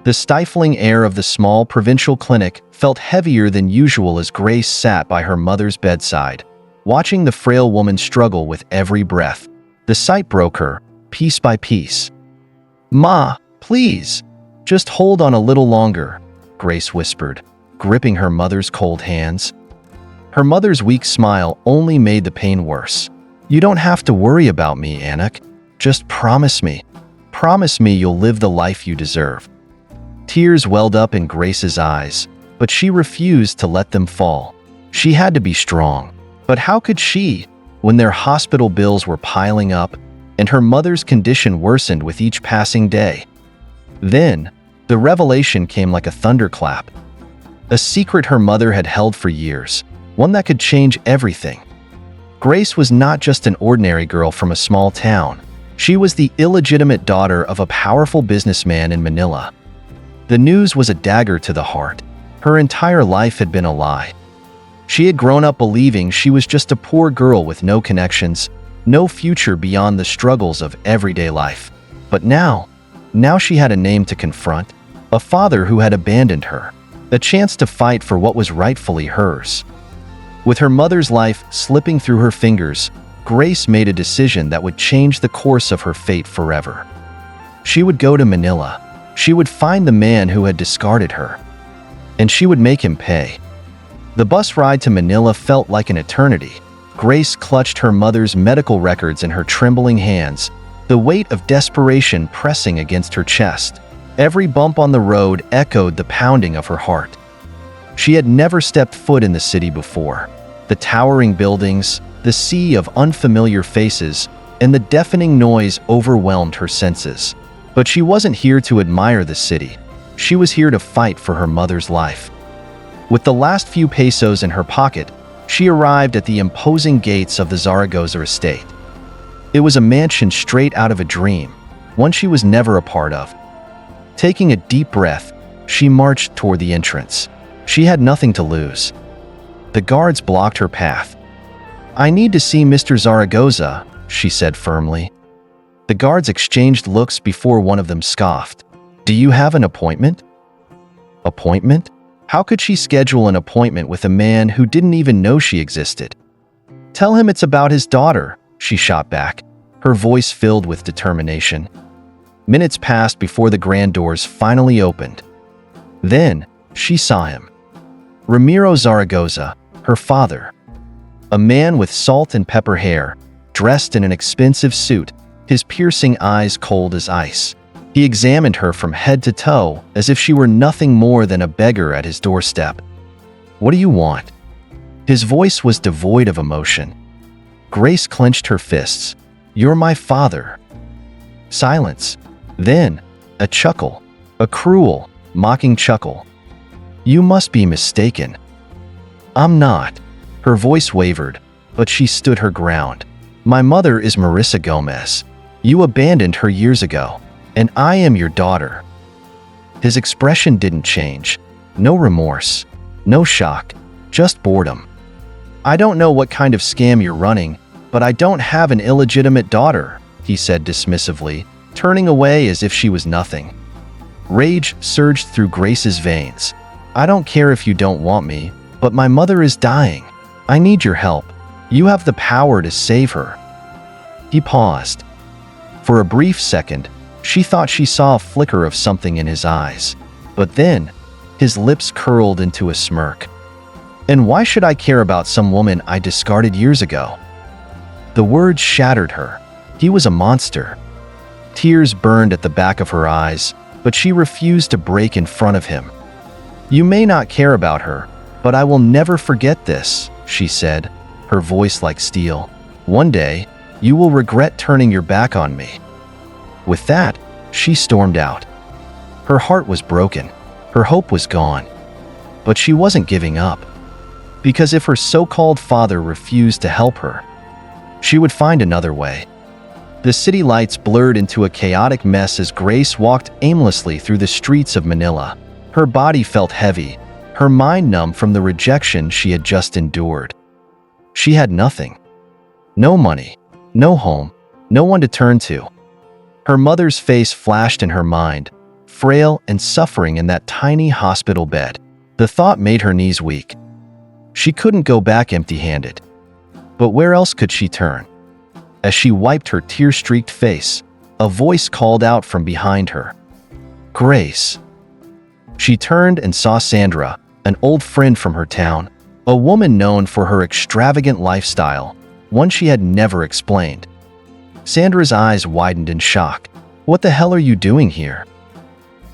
The stifling air of the small provincial clinic felt heavier than usual as Grace sat by her mother's bedside, watching the frail woman struggle with every breath. The sight broke her, piece by piece. "Ma, please, just hold on a little longer," Grace whispered, gripping her mother's cold hands. Her mother's weak smile only made the pain worse. "You don't have to worry about me, Anik. Just promise me. Promise me you'll live the life you deserve." Tears welled up in Grace's eyes, but she refused to let them fall. She had to be strong. But how could she, when their hospital bills were piling up and her mother's condition worsened with each passing day? Then, the revelation came like a thunderclap. A secret her mother had held for years, one that could change everything. Grace was not just an ordinary girl from a small town. She was the illegitimate daughter of a powerful businessman in Manila. The news was a dagger to the heart. Her entire life had been a lie. She had grown up believing she was just a poor girl with no connections, no future beyond the struggles of everyday life. But now she had a name to confront, a father who had abandoned her, a chance to fight for what was rightfully hers. With her mother's life slipping through her fingers, Grace made a decision that would change the course of her fate forever. She would go to Manila. She would find the man who had discarded her, and she would make him pay. The bus ride to Manila felt like an eternity. Grace clutched her mother's medical records in her trembling hands, the weight of desperation pressing against her chest. Every bump on the road echoed the pounding of her heart. She had never stepped foot in the city before. The towering buildings, the sea of unfamiliar faces, and the deafening noise overwhelmed her senses. But she wasn't here to admire the city. She was here to fight for her mother's life. With the last few pesos in her pocket, she arrived at the imposing gates of the Zaragoza estate. It was a mansion straight out of a dream, one she was never a part of. Taking a deep breath, she marched toward the entrance. She had nothing to lose. The guards blocked her path. "I need to see Mr. Zaragoza," she said firmly. The guards exchanged looks before one of them scoffed. "Do you have an appointment?" Appointment? How could she schedule an appointment with a man who didn't even know she existed? "Tell him it's about his daughter," she shot back, her voice filled with determination. Minutes passed before the grand doors finally opened. Then, she saw him. Ramiro Zaragoza, her father. A man with salt and pepper hair, dressed in an expensive suit, his piercing eyes cold as ice. He examined her from head to toe as if she were nothing more than a beggar at his doorstep. "What do you want?" His voice was devoid of emotion. Grace clenched her fists. "You're my father." Silence. Then, a chuckle. A cruel, mocking chuckle. "You must be mistaken." "I'm not." Her voice wavered, but she stood her ground. "My mother is Marissa Gomez. You abandoned her years ago, and I am your daughter." His expression didn't change. No remorse, no shock, just boredom. "I don't know what kind of scam you're running, but I don't have an illegitimate daughter," he said dismissively, turning away as if she was nothing. Rage surged through Grace's veins. "I don't care if you don't want me, but my mother is dying. I need your help. You have the power to save her." He paused. For a brief second, she thought she saw a flicker of something in his eyes. But then, his lips curled into a smirk. "And why should I care about some woman I discarded years ago?" The words shattered her. He was a monster. Tears burned at the back of her eyes, but she refused to break in front of him. "You may not care about her, but I will never forget this," she said, her voice like steel. "One day, you will regret turning your back on me." With that, she stormed out. Her heart was broken. Her hope was gone. But she wasn't giving up. Because if her so-called father refused to help her, she would find another way. The city lights blurred into a chaotic mess as Grace walked aimlessly through the streets of Manila. Her body felt heavy, her mind numb from the rejection she had just endured. She had nothing. No money, no home, no one to turn to. Her mother's face flashed in her mind, frail and suffering in that tiny hospital bed. The thought made her knees weak. She couldn't go back empty-handed. But where else could she turn? As she wiped her tear-streaked face, a voice called out from behind her. "Grace." She turned and saw Sandra, an old friend from her town, a woman known for her extravagant lifestyle, one she had never explained. Sandra's eyes widened in shock. "What the hell are you doing here?"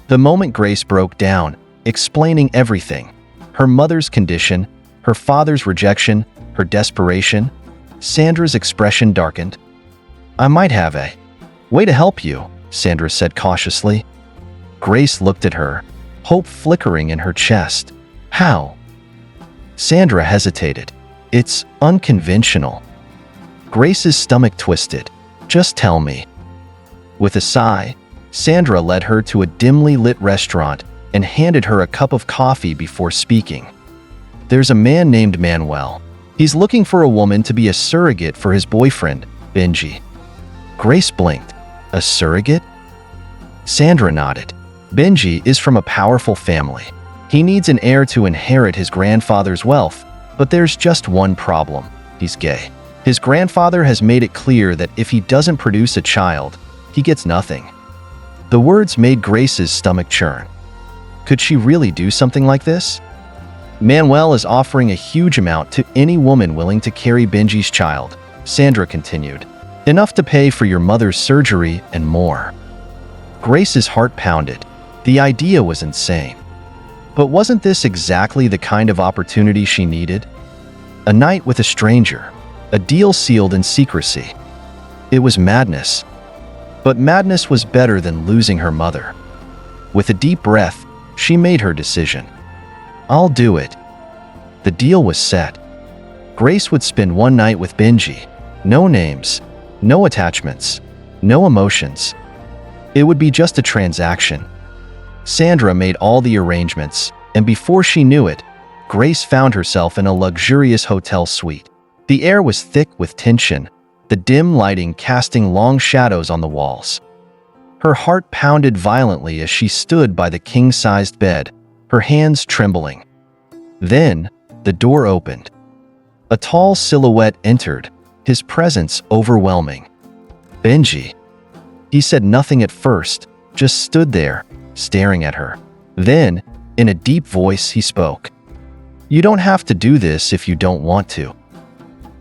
The moment Grace broke down, explaining everything, her mother's condition, her father's rejection, her desperation, Sandra's expression darkened. "I might have a way to help you," Sandra said cautiously. Grace looked at her, hope flickering in her chest. "How?" Sandra hesitated. "It's unconventional." Grace's stomach twisted. "Just tell me." With a sigh, Sandra led her to a dimly lit restaurant and handed her a cup of coffee before speaking. "There's a man named Manuel. He's looking for a woman to be a surrogate for his boyfriend, Benjie." Grace blinked. "A surrogate?" Sandra nodded. "Benjie is from a powerful family. He needs an heir to inherit his grandfather's wealth, but there's just one problem. He's gay. His grandfather has made it clear that if he doesn't produce a child, he gets nothing." The words made Grace's stomach churn. Could she really do something like this? "Manuel is offering a huge amount to any woman willing to carry Benjie's child," Sandra continued. "Enough to pay for your mother's surgery and more." Grace's heart pounded. The idea was insane. But wasn't this exactly the kind of opportunity she needed? A night with a stranger, a deal sealed in secrecy. It was madness. But madness was better than losing her mother. With a deep breath, she made her decision. "I'll do it." The deal was set. Grace would spend one night with Benjie. No names, no attachments, no emotions. It would be just a transaction. Sandra made all the arrangements, and before she knew it, Grace found herself in a luxurious hotel suite. The air was thick with tension, the dim lighting casting long shadows on the walls. Her heart pounded violently as she stood by the king-sized bed, her hands trembling. Then, the door opened. A tall silhouette entered, his presence overwhelming. "Benjie." He said nothing at first, just stood there, staring at her. Then, in a deep voice, he spoke. "You don't have to do this if you don't want to."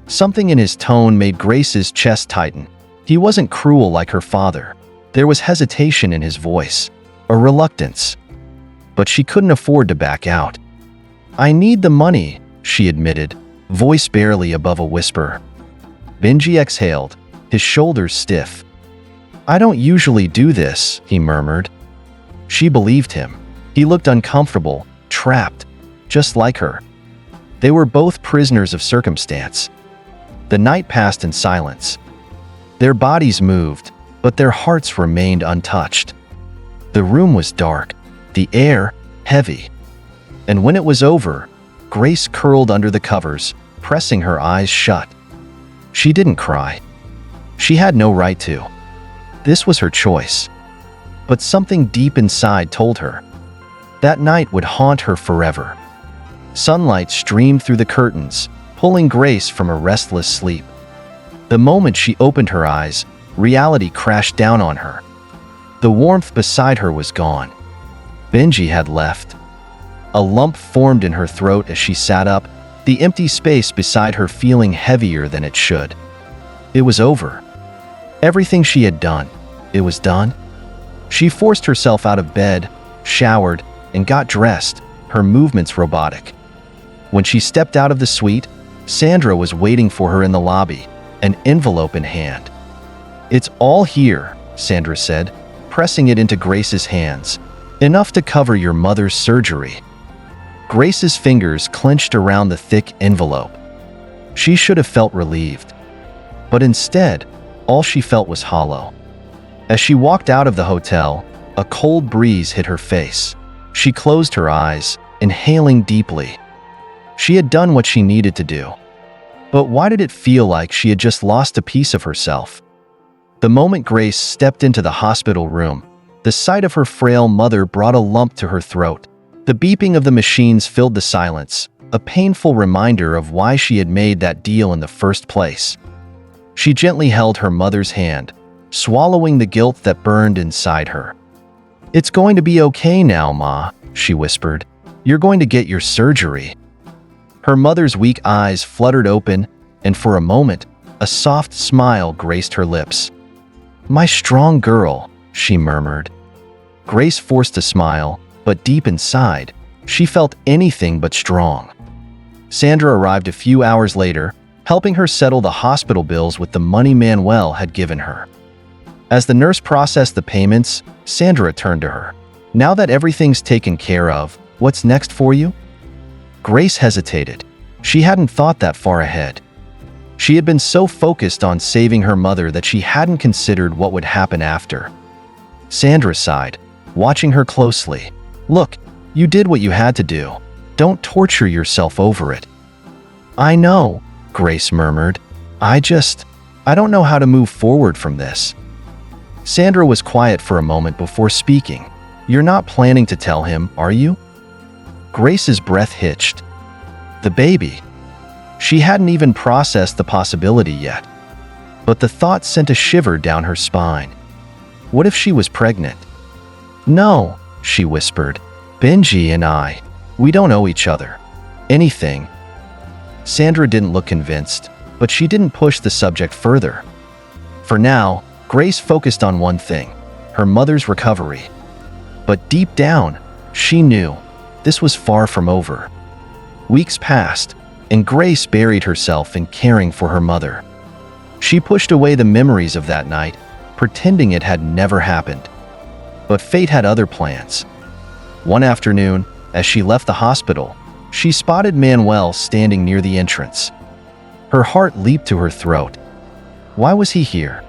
Something in his tone made Grace's chest tighten. He wasn't cruel like her father. There was hesitation in his voice, a reluctance. But she couldn't afford to back out. "I need the money," she admitted, voice barely above a whisper. Benjie exhaled, his shoulders stiff. "I don't usually do this," he murmured. She believed him. He looked uncomfortable, trapped, just like her. They were both prisoners of circumstance. The night passed in silence. Their bodies moved, but their hearts remained untouched. The room was dark, the air heavy. And when it was over, Grace curled under the covers, pressing her eyes shut. She didn't cry. She had no right to. This was her choice. But something deep inside told her that night would haunt her forever. Sunlight streamed through the curtains, pulling Grace from a restless sleep. The moment she opened her eyes, reality crashed down on her. The warmth beside her was gone. Benjie had left. A lump formed in her throat as she sat up, the empty space beside her feeling heavier than it should. It was over. Everything she had done, it was done. She forced herself out of bed, showered, and got dressed, her movements robotic. When she stepped out of the suite, Sandra was waiting for her in the lobby, an envelope in hand. "It's all here," Sandra said, pressing it into Grace's hands. "Enough to cover your mother's surgery." Grace's fingers clenched around the thick envelope. She should have felt relieved. But instead, all she felt was hollow. As she walked out of the hotel, a cold breeze hit her face. She closed her eyes, inhaling deeply. She had done what she needed to do. But why did it feel like she had just lost a piece of herself? The moment Grace stepped into the hospital room, The sight of her frail mother brought a lump to her throat. The beeping of the machines filled the silence, a painful reminder of why she had made that deal in the first place. She gently held her mother's hand, swallowing the guilt that burned inside her. "It's going to be okay now, Ma," she whispered. "You're going to get your surgery." Her mother's weak eyes fluttered open, and for a moment, a soft smile graced her lips. "My strong girl," she murmured. Grace forced a smile, but deep inside, she felt anything but strong. Sandra arrived a few hours later, helping her settle the hospital bills with the money Manuel had given her. As the nurse processed the payments, Sandra turned to her. "Now that everything's taken care of, what's next for you?" Grace hesitated. She hadn't thought that far ahead. She had been so focused on saving her mother that she hadn't considered what would happen after. Sandra sighed, watching her closely. "Look, you did what you had to do. Don't torture yourself over it." "I know," Grace murmured. I don't know how to move forward from this." Sandra was quiet for a moment before speaking. "You're not planning to tell him, are you?" Grace's breath hitched. The baby. She hadn't even processed the possibility yet. But the thought sent a shiver down her spine. What if she was pregnant? "No," she whispered. "Benjie and we don't owe each other anything." Sandra didn't look convinced, but she didn't push the subject further. For now, Grace focused on one thing, her mother's recovery. But deep down, she knew this was far from over. Weeks passed, and Grace buried herself in caring for her mother. She pushed away the memories of that night, pretending it had never happened. But fate had other plans. One afternoon, as she left the hospital, she spotted Manuel standing near the entrance. Her heart leaped to her throat. Why was he here?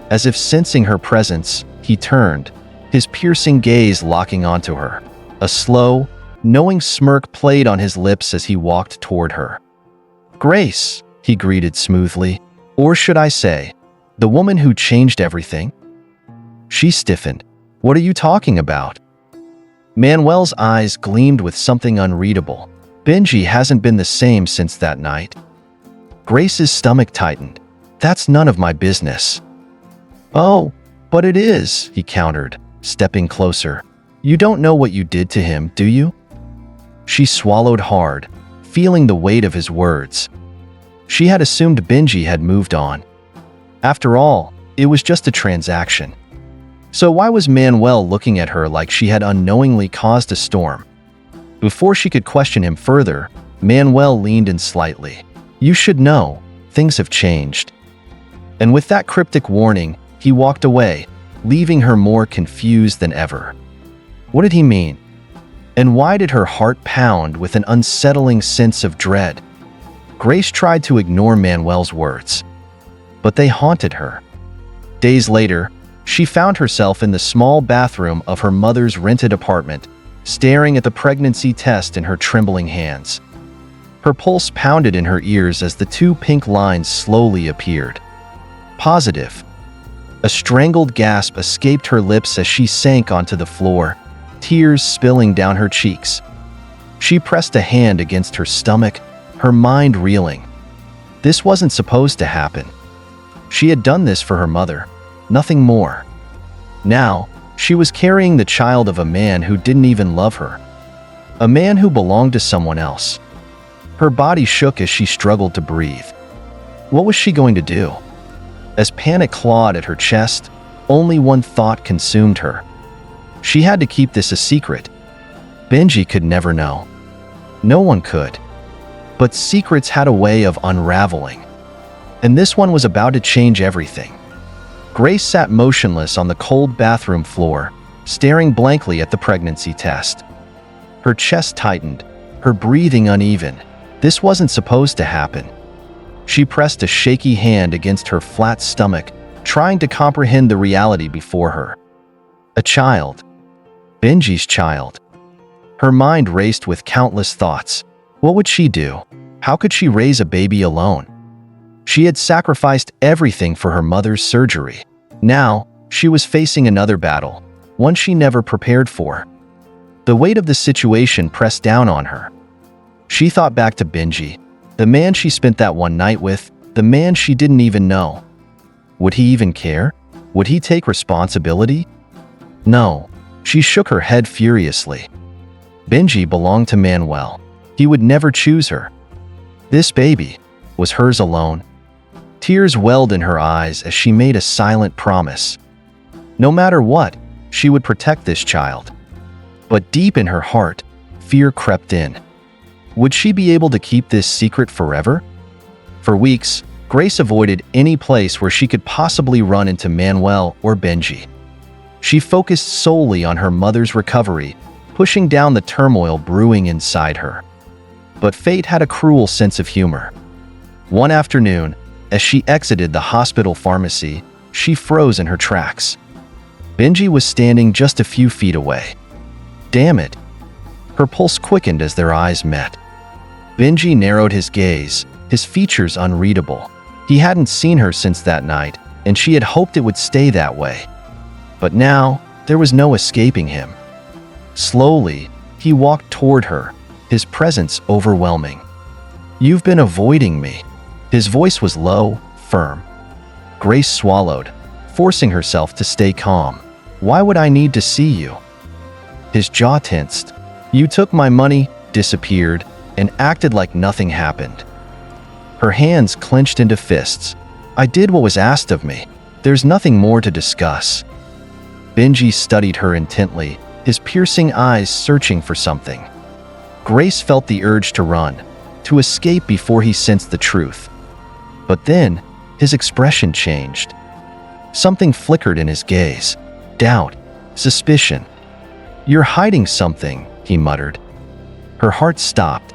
As if sensing her presence, he turned, his piercing gaze locking onto her. A slow, knowing smirk played on his lips as he walked toward her. "Grace," he greeted smoothly. "Or should I say, the woman who changed everything?" She stiffened. "What are you talking about?" Manuel's eyes gleamed with something unreadable. "Benjie hasn't been the same since that night." Grace's stomach tightened. "That's none of my business." "Oh, but it is," he countered, stepping closer. "You don't know what you did to him, do you?" She swallowed hard, feeling the weight of his words. She had assumed Benjie had moved on. After all, it was just a transaction. So why was Manuel looking at her like she had unknowingly caused a storm? Before she could question him further, Manuel leaned in slightly. "You should know, things have changed." And with that cryptic warning, he walked away, leaving her more confused than ever. What did he mean? And why did her heart pound with an unsettling sense of dread? Grace tried to ignore Manuel's words, but they haunted her. Days later, she found herself in the small bathroom of her mother's rented apartment, staring at the pregnancy test in her trembling hands. Her pulse pounded in her ears as the two pink lines slowly appeared. Positive. A strangled gasp escaped her lips as she sank onto the floor, tears spilling down her cheeks. She pressed a hand against her stomach, her mind reeling. This wasn't supposed to happen. She had done this for her mother, nothing more. Now, she was carrying the child of a man who didn't even love her. A man who belonged to someone else. Her body shook as she struggled to breathe. What was she going to do? As panic clawed at her chest, only one thought consumed her. She had to keep this a secret. Benjie could never know. No one could. But secrets had a way of unraveling. And this one was about to change everything. Grace sat motionless on the cold bathroom floor, staring blankly at the pregnancy test. Her chest tightened, her breathing uneven. This wasn't supposed to happen. She pressed a shaky hand against her flat stomach, trying to comprehend the reality before her. A child. Benjie's child. Her mind raced with countless thoughts. What would she do? How could she raise a baby alone? She had sacrificed everything for her mother's surgery. Now, she was facing another battle, one she never prepared for. The weight of the situation pressed down on her. She thought back to Benjie, the man she spent that one night with, the man she didn't even know. Would he even care? Would he take responsibility? No. She shook her head furiously. Benjie belonged to Manuel. He would never choose her. This baby was hers alone. Tears welled in her eyes as she made a silent promise. No matter what, she would protect this child. But deep in her heart, fear crept in. Would she be able to keep this secret forever? For weeks, Grace avoided any place where she could possibly run into Manuel or Benjie. She focused solely on her mother's recovery, pushing down the turmoil brewing inside her. But fate had a cruel sense of humor. One afternoon, as she exited the hospital pharmacy, she froze in her tracks. Benjie was standing just a few feet away. Damn it! Her pulse quickened as their eyes met. Benjie narrowed his gaze, his features unreadable. He hadn't seen her since that night, and she had hoped it would stay that way. But now, there was no escaping him. Slowly, he walked toward her, his presence overwhelming. "You've been avoiding me." His voice was low, firm. Grace swallowed, forcing herself to stay calm. "Why would I need to see you?" His jaw tensed. "You took my money, disappeared, and acted like nothing happened." Her hands clenched into fists. "I did what was asked of me. There's nothing more to discuss." Benjie studied her intently, his piercing eyes searching for something. Grace felt the urge to run, to escape before he sensed the truth. But then, his expression changed. Something flickered in his gaze. Doubt, suspicion. "You're hiding something," he muttered. Her heart stopped.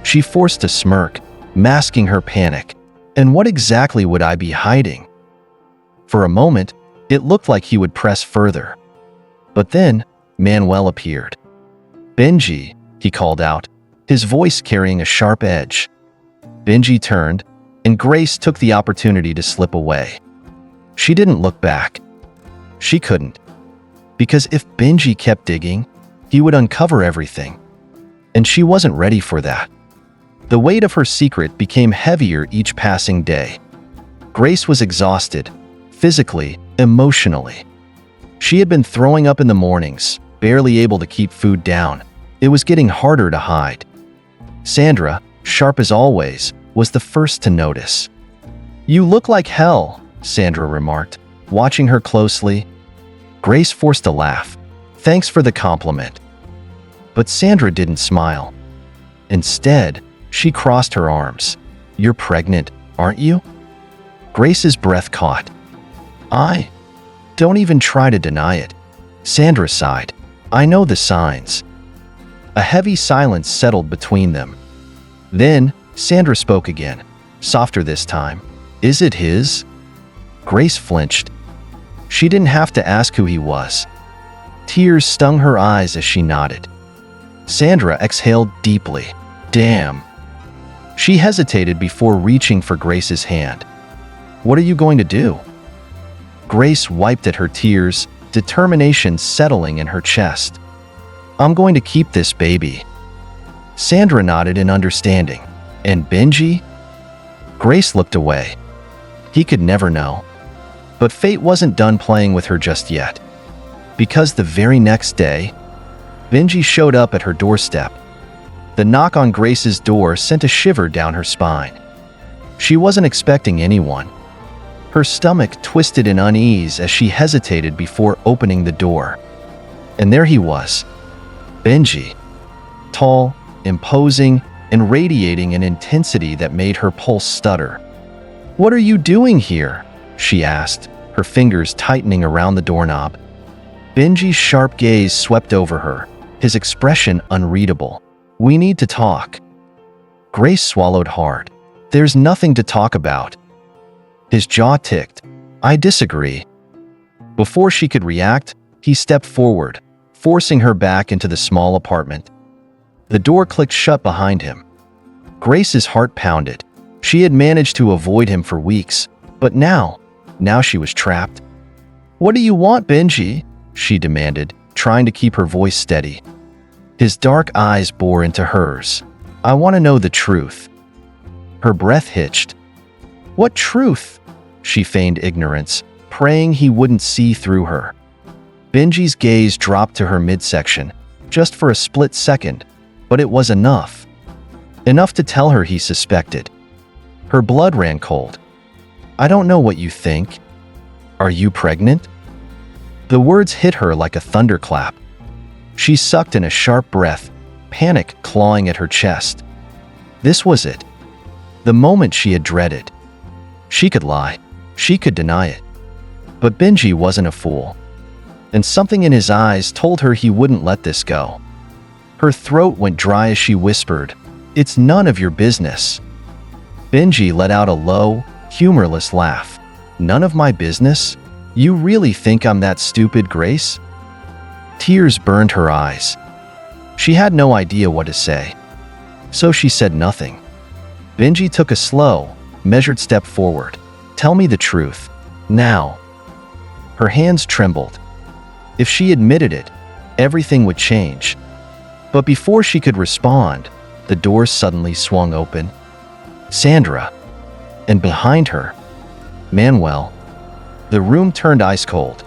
She forced a smirk, masking her panic. "And what exactly would I be hiding?" For a moment, it looked like he would press further. But then, Manuel appeared. "Benjie," he called out, his voice carrying a sharp edge. Benjie turned, and Grace took the opportunity to slip away. She didn't look back. She couldn't. Because if Benjie kept digging, he would uncover everything. And she wasn't ready for that. The weight of her secret became heavier each passing day. Grace was exhausted, physically, emotionally. She had been throwing up in the mornings, barely able to keep food down. It was getting harder to hide. Sandra, sharp as always, was the first to notice. "You look like hell," Sandra remarked, watching her closely. Grace forced a laugh. "Thanks for the compliment." But Sandra didn't smile. Instead, she crossed her arms. "You're pregnant, aren't you?" Grace's breath caught. "I? Don't even try to deny it." Sandra sighed. "I know the signs." A heavy silence settled between them. Then, Sandra spoke again, softer this time. "Is it his?" Grace flinched. She didn't have to ask who he was. Tears stung her eyes as she nodded. Sandra exhaled deeply. "Damn." She hesitated before reaching for Grace's hand. "What are you going to do?" Grace wiped at her tears, determination settling in her chest. "I'm going to keep this baby." Sandra nodded in understanding. "And Benjie?" Grace looked away. He could never know. But fate wasn't done playing with her just yet. Because the very next day, Benjie showed up at her doorstep. The knock on Grace's door sent a shiver down her spine. She wasn't expecting anyone. Her stomach twisted in unease as she hesitated before opening the door. And there he was, Benjie, tall, imposing, and radiating an intensity that made her pulse stutter. "What are you doing here?" she asked, her fingers tightening around the doorknob. Benjie's sharp gaze swept over her, his expression unreadable. "We need to talk." Grace swallowed hard. "There's nothing to talk about." His jaw ticked. "I disagree." Before she could react, he stepped forward, forcing her back into the small apartment. The door clicked shut behind him. Grace's heart pounded. She had managed to avoid him for weeks, but now she was trapped. "What do you want, Benjie?" she demanded, trying to keep her voice steady. His dark eyes bore into hers. I want to know the truth. Her breath hitched. What truth? She feigned ignorance, praying he wouldn't see through her. Benjie's gaze dropped to her midsection, just for a split second, but it was enough. Enough to tell her he suspected. Her blood ran cold. I don't know what you think. Are you pregnant? The words hit her like a thunderclap. She sucked in a sharp breath, panic clawing at her chest. This was it. The moment she had dreaded. She could lie. She could deny it. But Benjie wasn't a fool. And something in his eyes told her he wouldn't let this go. Her throat went dry as she whispered, "It's none of your business." Benjie let out a low, humorless laugh. None of my business? You really think I'm that stupid, Grace? Tears burned her eyes. She had no idea what to say. So she said nothing. Benjie took a slow, measured step forward. Tell me the truth. Now. Her hands trembled. If she admitted it, everything would change. But before she could respond, the door suddenly swung open. Sandra. And behind her, Manuel. The room turned ice cold.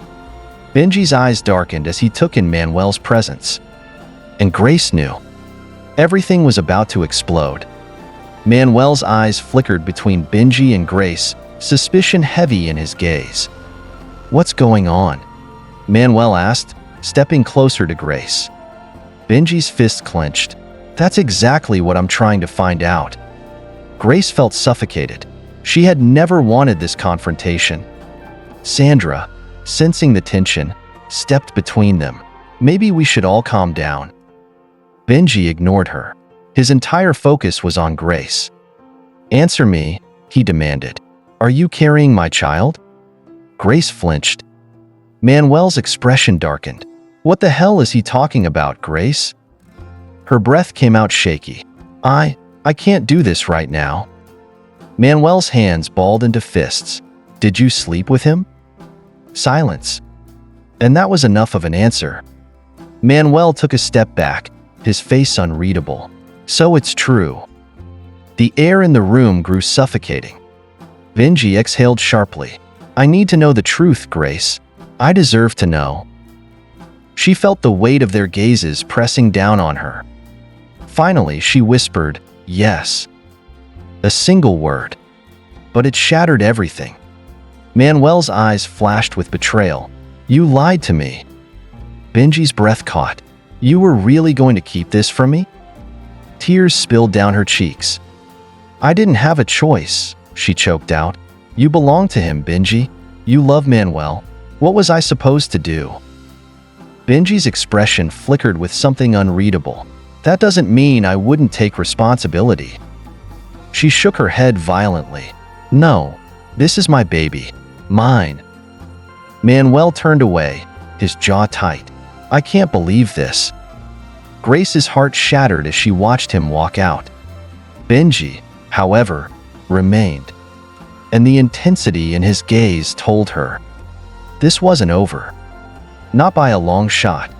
Benjie's eyes darkened as he took in Manuel's presence. And Grace knew. Everything was about to explode. Manuel's eyes flickered between Benjie and Grace, suspicion heavy in his gaze. What's going on? Manuel asked, stepping closer to Grace. Benjie's fist clenched. That's exactly what I'm trying to find out. Grace felt suffocated. She had never wanted this confrontation. Sandra, sensing the tension, stepped between them. Maybe we should all calm down. Benjie ignored her. His entire focus was on Grace. Answer me, he demanded. Are you carrying my child? Grace flinched. Manuel's expression darkened. What the hell is he talking about, Grace? Her breath came out shaky. I can't do this right now. Manuel's hands balled into fists. Did you sleep with him? Silence. And that was enough of an answer. Manuel took a step back, his face unreadable. So it's true. The air in the room grew suffocating. Benjie exhaled sharply. I need to know the truth, Grace. I deserve to know. She felt the weight of their gazes pressing down on her. Finally, she whispered, yes. A single word. But it shattered everything. Manuel's eyes flashed with betrayal. You lied to me. Benjie's breath caught. You were really going to keep this from me? Tears spilled down her cheeks. I didn't have a choice, she choked out. You belong to him, Benjie. You love Manuel. What was I supposed to do? Benjie's expression flickered with something unreadable. That doesn't mean I wouldn't take responsibility. She shook her head violently. No, this is my baby. Mine. Manuel turned away, his jaw tight. I can't believe this. Grace's heart shattered as she watched him walk out. Benjie, however, remained. And the intensity in his gaze told her. This wasn't over. Not by a long shot.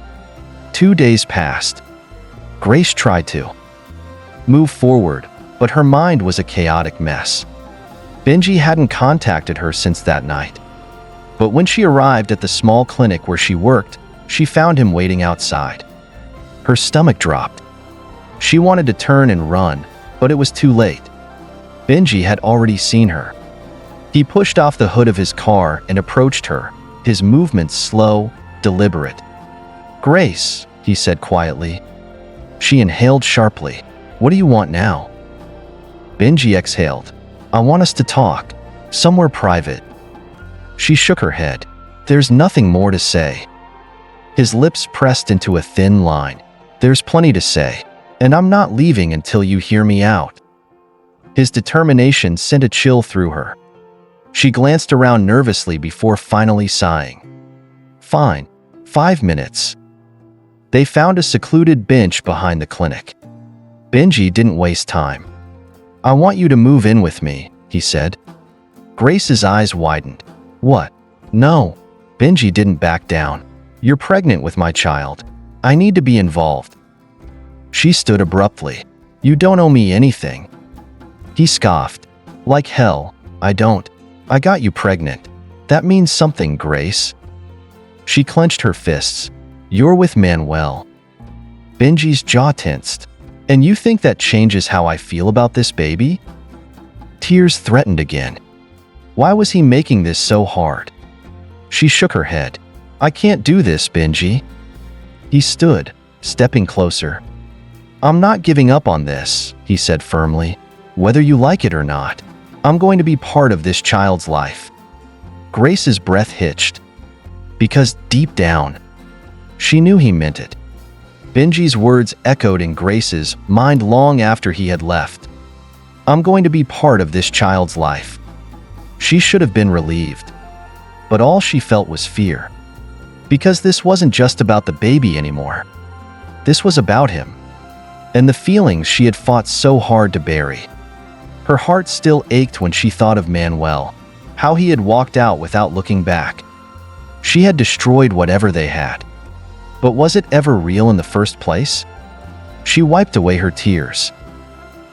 2 days passed. Grace tried to move forward, but her mind was a chaotic mess. Benjie hadn't contacted her since that night. But when she arrived at the small clinic where she worked, she found him waiting outside. Her stomach dropped. She wanted to turn and run, but it was too late. Benjie had already seen her. He pushed off the hood of his car and approached her, his movements slow, deliberate. Grace, he said quietly. She inhaled sharply. What do you want now? Benjie exhaled. I want us to talk, somewhere private. She shook her head. There's nothing more to say. His lips pressed into a thin line. There's plenty to say, and I'm not leaving until you hear me out. His determination sent a chill through her. She glanced around nervously before finally sighing. Fine, 5 minutes. They found a secluded bench behind the clinic. Benjie didn't waste time. I want you to move in with me, he said. Grace's eyes widened. What? No. Benjie didn't back down. You're pregnant with my child. I need to be involved." She stood abruptly. "You don't owe me anything." He scoffed. "Like hell, I don't. I got you pregnant. That means something, Grace." She clenched her fists. "You're with Manuel." Benjie's jaw tensed. "And you think that changes how I feel about this baby?" Tears threatened again. Why was he making this so hard? She shook her head. "I can't do this, Benjie." He stood, stepping closer. "I'm not giving up on this," he said firmly. "Whether you like it or not, I'm going to be part of this child's life." Grace's breath hitched. Because deep down, she knew he meant it. Benjie's words echoed in Grace's mind long after he had left. "I'm going to be part of this child's life." She should have been relieved. But all she felt was fear. Because this wasn't just about the baby anymore. This was about him. And the feelings she had fought so hard to bury. Her heart still ached when she thought of Manuel, how he had walked out without looking back. She had destroyed whatever they had. But was it ever real in the first place? She wiped away her tears.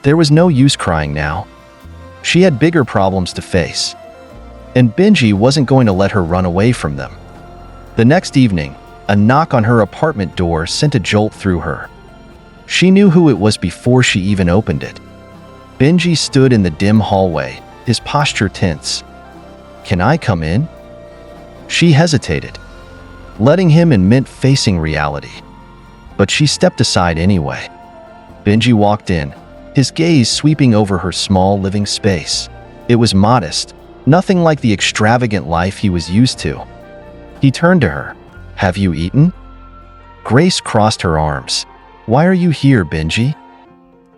There was no use crying now. She had bigger problems to face. And Benjie wasn't going to let her run away from them. The next evening, a knock on her apartment door sent a jolt through her. She knew who it was before she even opened it. Benjie stood in the dim hallway, his posture tense. "Can I come in?" She hesitated. Letting him in meant facing reality. But she stepped aside anyway. Benjie walked in, his gaze sweeping over her small living space. It was modest, nothing like the extravagant life he was used to. He turned to her. "Have you eaten?" Grace crossed her arms. "Why are you here, Benjie?"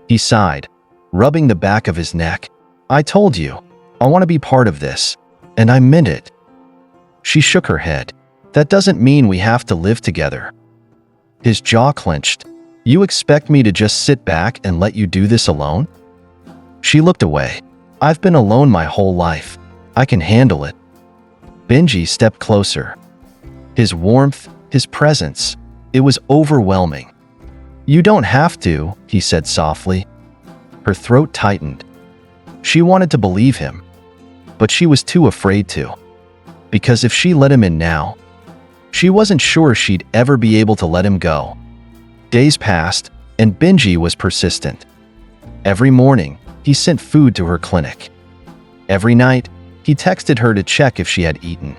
He sighed, rubbing the back of his neck. "I told you, I want to be part of this, and I meant it." She shook her head. "That doesn't mean we have to live together." His jaw clenched. "You expect me to just sit back and let you do this alone?" She looked away. "I've been alone my whole life. I can handle it." Benjie stepped closer. His warmth, his presence, it was overwhelming. "You don't have to," he said softly. Her throat tightened. She wanted to believe him, but she was too afraid to. Because if she let him in now, she wasn't sure she'd ever be able to let him go. Days passed, and Benjie was persistent. Every morning, he sent food to her clinic. Every night, he texted her to check if she had eaten.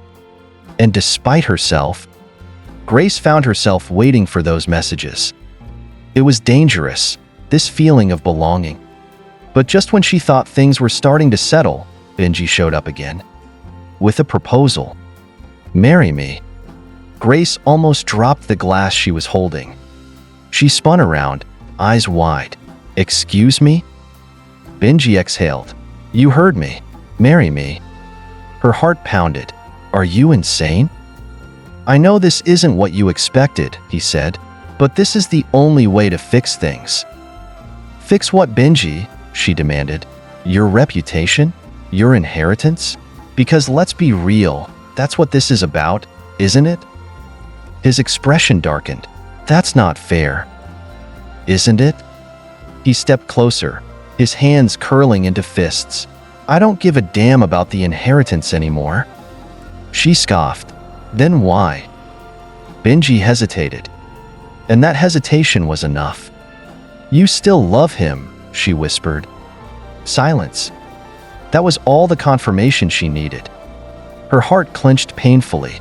And despite herself, Grace found herself waiting for those messages. It was dangerous, this feeling of belonging. But just when she thought things were starting to settle, Benjie showed up again. With a proposal. "Marry me." Grace almost dropped the glass she was holding. She spun around, eyes wide. "Excuse me?" Benjie exhaled. "You heard me. Marry me." Her heart pounded. "Are you insane?" "I know this isn't what you expected," he said, "but this is the only way to fix things." "Fix what, Benjie?" she demanded. "Your reputation? Your inheritance? Because let's be real, that's what this is about, isn't it?" His expression darkened. "That's not fair." "Isn't it?" He stepped closer, his hands curling into fists. "I don't give a damn about the inheritance anymore." She scoffed. "Then why?" Benjie hesitated. And that hesitation was enough. "You still love him," she whispered. Silence. That was all the confirmation she needed. Her heart clenched painfully.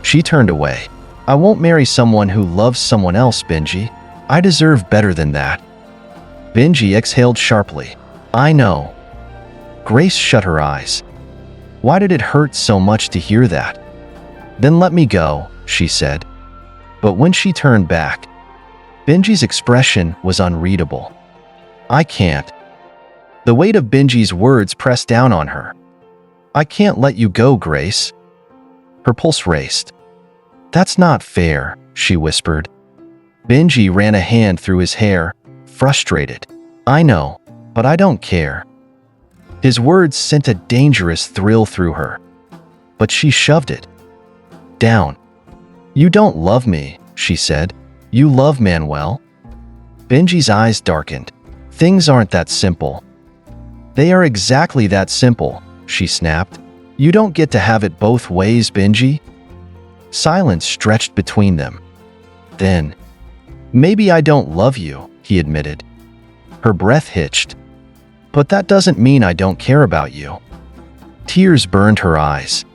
She turned away. "I won't marry someone who loves someone else, Benjie. I deserve better than that." Benjie exhaled sharply. "I know." Grace shut her eyes. Why did it hurt so much to hear that? "Then let me go," she said. But when she turned back, Benjie's expression was unreadable. "I can't." The weight of Benjie's words pressed down on her. "I can't let you go, Grace." Her pulse raced. "That's not fair," she whispered. Benjie ran a hand through his hair, frustrated. "I know, but I don't care." His words sent a dangerous thrill through her. But she shoved it down. You don't love me, she said. You love Manuel? Benjie's eyes darkened. Things aren't that simple. They are exactly that simple, she snapped. You don't get to have it both ways, Benjie. Silence stretched between them. Then, maybe I don't love you, he admitted. Her breath hitched. But that doesn't mean I don't care about you. Tears burned her eyes.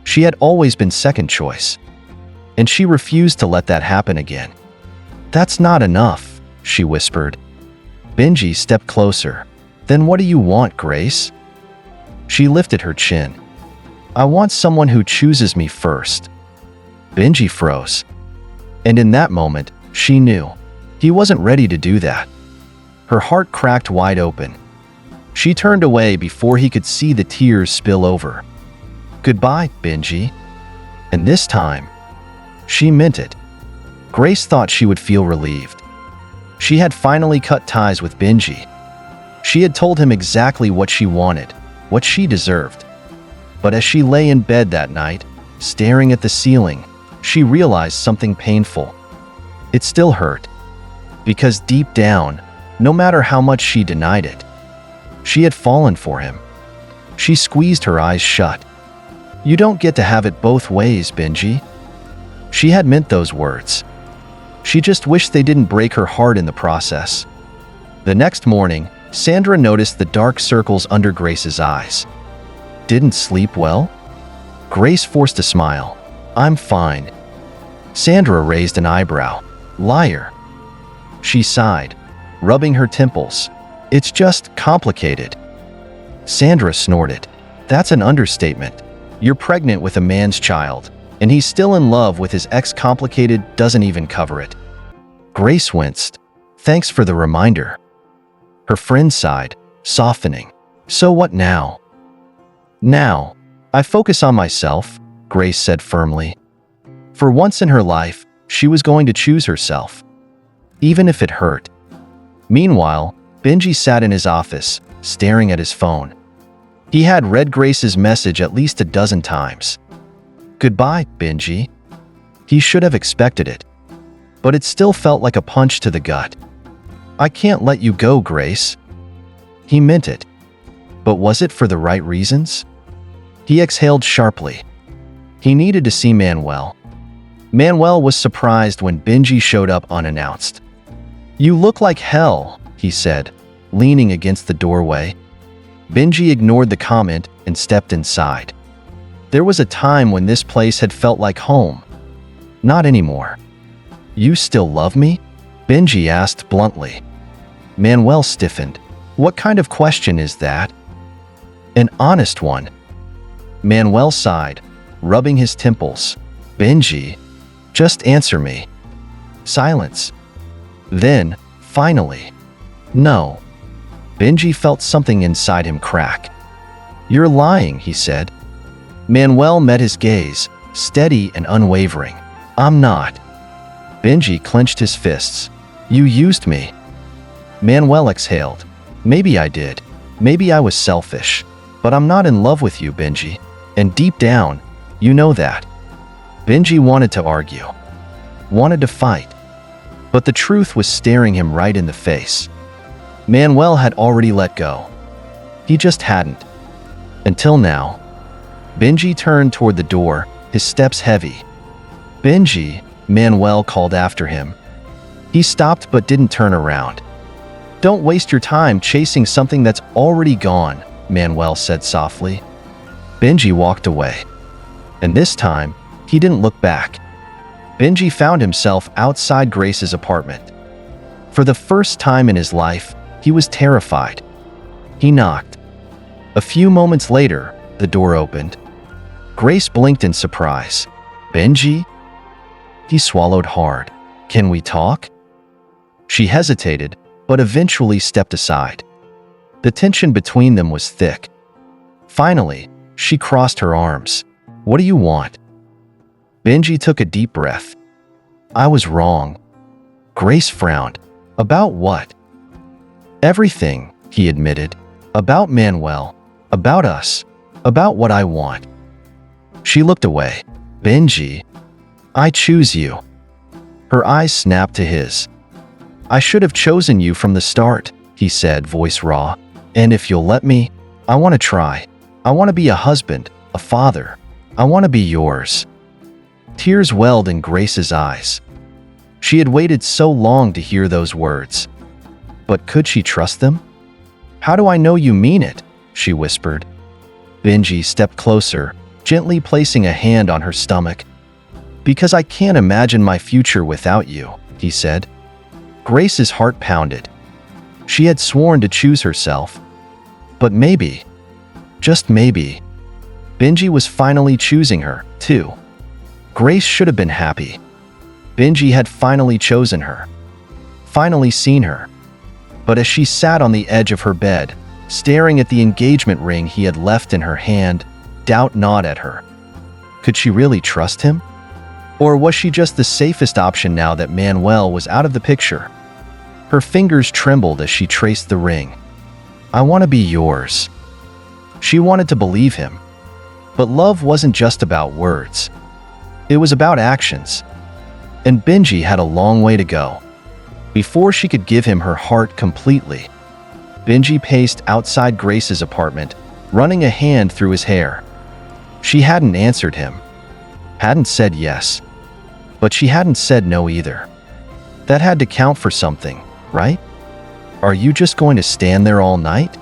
She had always been second choice, and she refused to let that happen again. That's not enough, she whispered. Benjie stepped closer. Then what do you want, Grace? She lifted her chin. I want someone who chooses me first. Benjie froze. And in that moment, she knew he wasn't ready to do that. Her heart cracked wide open. She turned away before he could see the tears spill over. Goodbye, Benjie. And this time, she meant it. Grace thought she would feel relieved. She had finally cut ties with Benjie. She had told him exactly what she wanted, what she deserved. But as she lay in bed that night, staring at the ceiling, she realized something painful. It still hurt. Because deep down, no matter how much she denied it, she had fallen for him. She squeezed her eyes shut. You don't get to have it both ways, Benjie. She had meant those words. She just wished they didn't break her heart in the process. The next morning, Sandra noticed the dark circles under Grace's eyes. Didn't sleep well? Grace forced a smile. I'm fine. Sandra raised an eyebrow. Liar. She sighed, rubbing her temples. It's just complicated. Sandra snorted. That's an understatement. You're pregnant with a man's child, and he's still in love with his ex. Complicated doesn't even cover it. Grace winced. Thanks for the reminder. Her friend sighed, softening. So what now? Now, I focus on myself, Grace said firmly. For once in her life, she was going to choose herself, even if it hurt. Meanwhile, Benjie sat in his office, staring at his phone. He had read Grace's message at least a dozen times. Goodbye, Benjie. He should have expected it. But it still felt like a punch to the gut. I can't let you go, Grace. He meant it. But was it for the right reasons? He exhaled sharply. He needed to see Manuel. Manuel was surprised when Benjie showed up unannounced. You look like hell, he said, leaning against the doorway. Benjie ignored the comment and stepped inside. There was a time when this place had felt like home. Not anymore. You still love me? Benjie asked bluntly. Manuel stiffened. What kind of question is that? An honest one. Manuel sighed, rubbing his temples. Benjie, just answer me. Silence. Then, finally, no. Benjie felt something inside him crack. You're lying, he said. Manuel met his gaze, steady and unwavering. I'm not. Benjie clenched his fists. You used me. Manuel exhaled. Maybe I did. Maybe I was selfish. But I'm not in love with you, Benjie. And deep down, you know that. Benjie wanted to argue. Wanted to fight. But the truth was staring him right in the face. Manuel had already let go. He just hadn't. Until now. Benjie turned toward the door, his steps heavy. Benjie, Manuel called after him. He stopped but didn't turn around. Don't waste your time chasing something that's already gone, Manuel said softly. Benjie walked away. And this time, he didn't look back. Benjie found himself outside Grace's apartment. For the first time in his life, he was terrified. He knocked. A few moments later, the door opened. Grace blinked in surprise. Benjie? He swallowed hard. Can we talk? She hesitated, but eventually stepped aside. The tension between them was thick. Finally, she crossed her arms. What do you want? Benjie took a deep breath. I was wrong. Grace frowned. About what? Everything, he admitted. About Manuel. About us. About what I want. She looked away. Benjie. I choose you." Her eyes snapped to his. "I should have chosen you from the start," he said, voice raw. "And if you'll let me, I want to try. I want to be a husband, a father. I want to be yours." Tears welled in Grace's eyes. She had waited so long to hear those words. But could she trust them? "How do I know you mean it?" she whispered. Benjie stepped closer, gently placing a hand on her stomach. "Because I can't imagine my future without you," he said. Grace's heart pounded. She had sworn to choose herself. But maybe, just maybe, Benjie was finally choosing her, too. Grace should have been happy. Benjie had finally chosen her. Finally seen her. But as she sat on the edge of her bed, staring at the engagement ring he had left in her hand, doubt gnawed at her. Could she really trust him? Or was she just the safest option now that Manuel was out of the picture? Her fingers trembled as she traced the ring. "I want to be yours." She wanted to believe him. But love wasn't just about words. It was about actions. And Benjie had a long way to go before she could give him her heart completely. Benjie paced outside Grace's apartment, running a hand through his hair. She hadn't answered him, hadn't said yes, but she hadn't said no either. That had to count for something, right? "Are you just going to stand there all night?"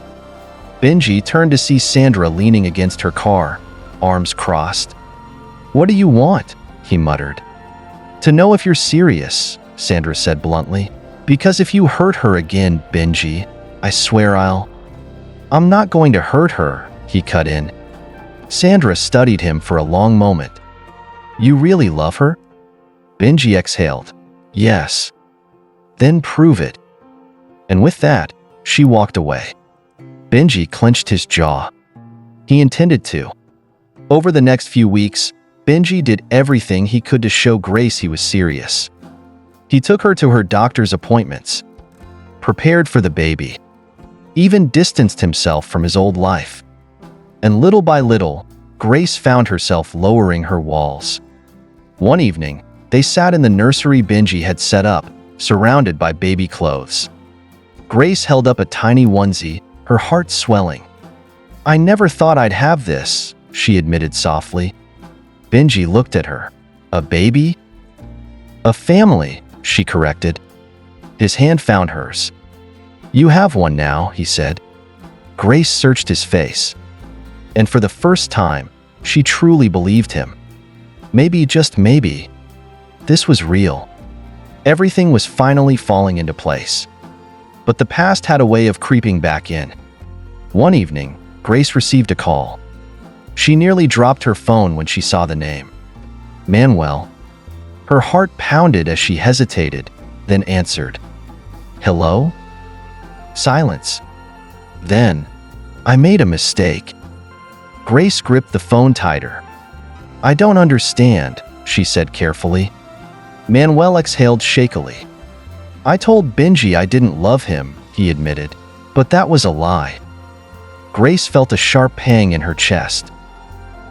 Benjie turned to see Sandra leaning against her car, arms crossed. "What do you want?" he muttered. "To know if you're serious," Sandra said bluntly. "Because if you hurt her again, Benjie, I swear I'm not going to hurt her," he cut in. Sandra studied him for a long moment. "You really love her?" Benjie exhaled. "Yes." "Then prove it." And with that, she walked away. Benjie clenched his jaw. He intended to. Over the next few weeks, Benjie did everything he could to show Grace he was serious. He took her to her doctor's appointments, prepared for the baby, even distanced himself from his old life. And little by little, Grace found herself lowering her walls. One evening, they sat in the nursery Benjie had set up, surrounded by baby clothes. Grace held up a tiny onesie, her heart swelling. "I never thought I'd have this," she admitted softly. Benjie looked at her. "A baby?" "A family," she corrected. His hand found hers. "You have one now," he said. Grace searched his face. And for the first time, she truly believed him. Maybe, just maybe, this was real. Everything was finally falling into place. But the past had a way of creeping back in. One evening, Grace received a call. She nearly dropped her phone when she saw the name. Manuel. Her heart pounded as she hesitated, then answered. "Hello?" Silence. Then, "I made a mistake." Grace gripped the phone tighter. "I don't understand," she said carefully. Manuel exhaled shakily. "I told Benjie I didn't love him," he admitted, "but that was a lie." Grace felt a sharp pang in her chest.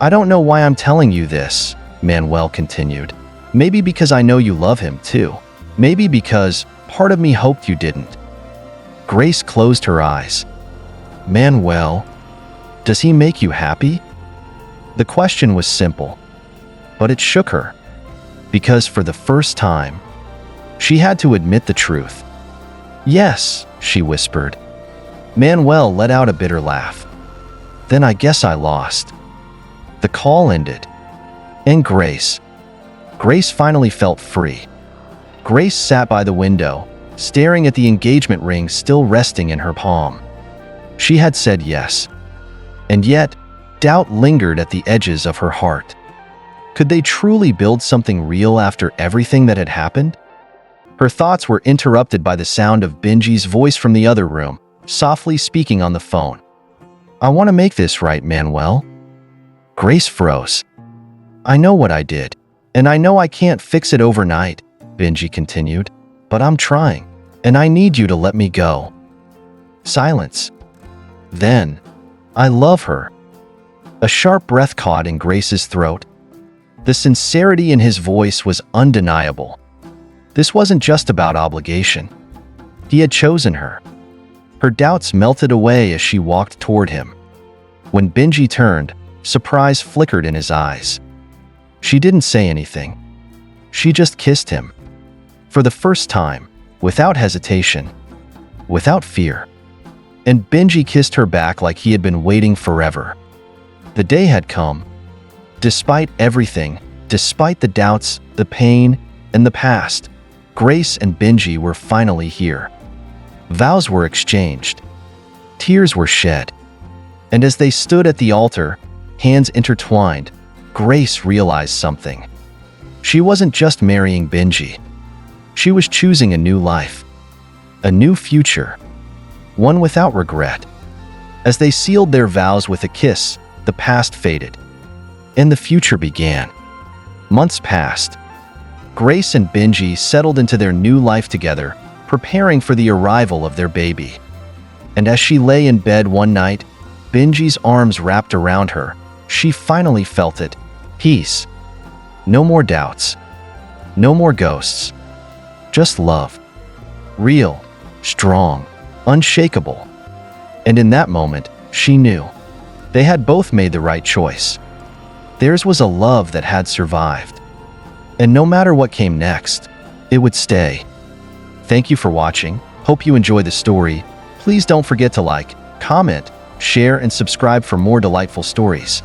"I don't know why I'm telling you this," Manuel continued. "Maybe because I know you love him too. Maybe because part of me hoped you didn't." Grace closed her eyes. "Manuel, does he make you happy?" The question was simple, but it shook her. Because for the first time, she had to admit the truth. "Yes," she whispered. Manuel let out a bitter laugh. "Then I guess I lost." The call ended. And Grace finally felt free. Grace sat by the window, staring at the engagement ring still resting in her palm. She had said yes. And yet, doubt lingered at the edges of her heart. Could they truly build something real after everything that had happened? Her thoughts were interrupted by the sound of Benjie's voice from the other room, softly speaking on the phone. "I want to make this right, Manuel." Grace froze. "I know what I did, and I know I can't fix it overnight," Benjie continued, "but I'm trying, and I need you to let me go." Silence. Then, "I love her." A sharp breath caught in Grace's throat. The sincerity in his voice was undeniable. This wasn't just about obligation. He had chosen her. Her doubts melted away as she walked toward him. When Benjie turned, surprise flickered in his eyes. She didn't say anything. She just kissed him. For the first time, without hesitation, without fear. And Benjie kissed her back like he had been waiting forever. The day had come. Despite everything, despite the doubts, the pain, and the past, Grace and Benjie were finally here. Vows were exchanged. Tears were shed. And as they stood at the altar, hands intertwined, Grace realized something. She wasn't just marrying Benjie. She was choosing a new life. A new future. One without regret. As they sealed their vows with a kiss, the past faded. And the future began. Months passed. Grace and Benjie settled into their new life together, preparing for the arrival of their baby. And as she lay in bed one night, Benjie's arms wrapped around her, she finally felt it. Peace. No more doubts. No more ghosts. Just love. Real, strong, unshakable. And in that moment, she knew. They had both made the right choice. Theirs was a love that had survived. And no matter what came next, it would stay. Thank you for watching. Hope you enjoy the story. Please don't forget to like, comment, share, and subscribe for more delightful stories.